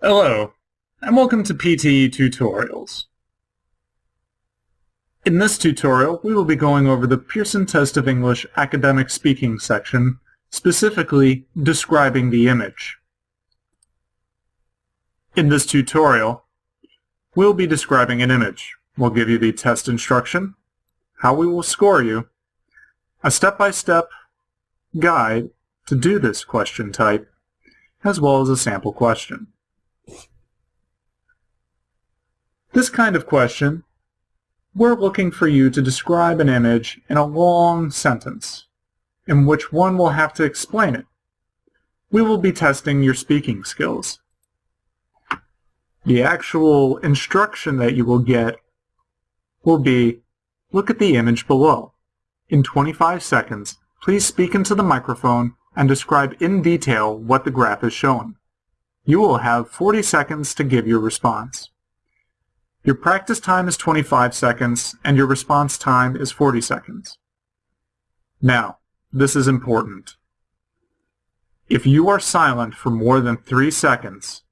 Hello, and welcome to PTE Tutorials. In this tutorial, we will be going over the Pearson Test of English Academic Speaking section, specifically describing the image. In this tutorial, we'll be describing an image. We'll give you the test instruction, how we will score you, a step-by-step guide to do this question type, as well as a sample question. This kind of question, we're looking for you to describe an image in a long sentence, in which one will have to explain it. We will be testing your speaking skills. The actual instruction that you will get will be, look at the image below. In 25 seconds, please speak into the microphone and describe in detail what the graph is showing. You will have 40 seconds to give your response. Your practice time is 25 seconds, and your response time is 40 seconds. Now, this is important. If you are silent for more than 3 seconds,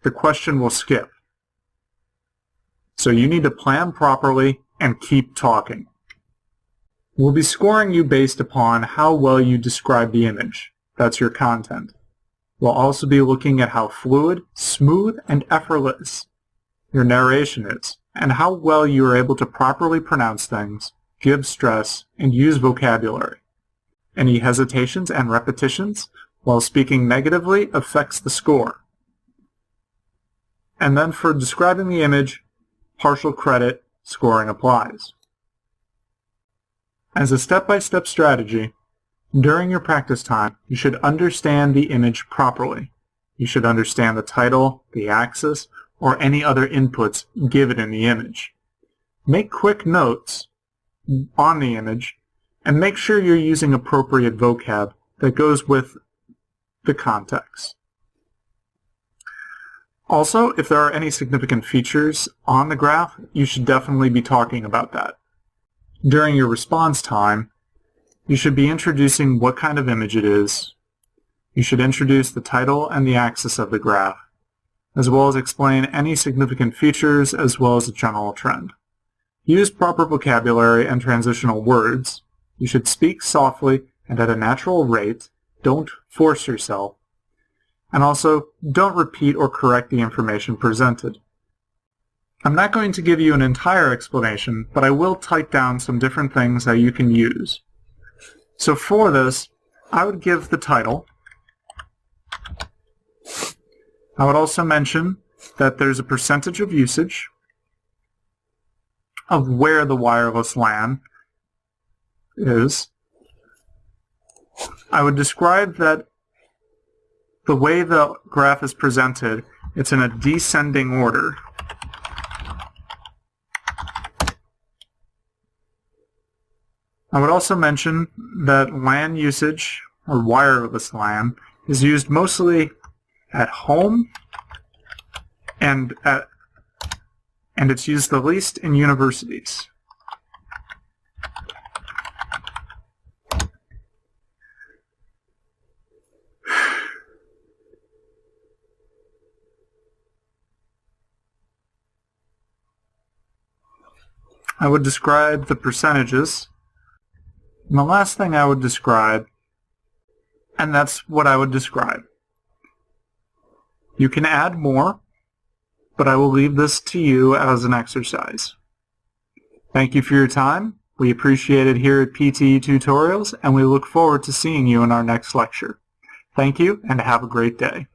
the question will skip. So you need to plan properly and keep talking. We'll be scoring you based upon how well you describe the image. That's your content. We'll also be looking at how fluid, smooth, and effortless your narration is, and how well you are able to properly pronounce things, give stress, and use vocabulary. Any hesitations and repetitions while speaking negatively affects the score. And then for describing the image, partial credit scoring applies. As a step-by-step strategy, during your practice time, you should understand the image properly. You should understand the title, the axis, or any other inputs given in the image. Make quick notes on the image and make sure you're using appropriate vocab that goes with the context. Also, if there are any significant features on the graph, you should definitely be talking about that. During your response time, you should be introducing what kind of image it is. You should introduce the title and the axis of the graph, as well as explain any significant features as well as a general trend. Use proper vocabulary and transitional words. You should speak softly and at a natural rate. Don't force yourself. And also, don't repeat or correct the information presented. I'm not going to give you an entire explanation, but I will type down some different things that you can use. So for this, I would give the title. I would also mention that there's a percentage of usage of where the wireless LAN is. I would describe that the way the graph is presented, it's in a descending order. I would also mention that LAN usage, or wireless LAN, is used mostly at home, and it's used the least in universities. I would describe the percentages. And the last thing I would describe, and that's what I would describe. You can add more, but I will leave this to you as an exercise. Thank you for your time. We appreciate it here at PTE Tutorials, and we look forward to seeing you in our next lecture. Thank you, and have a great day.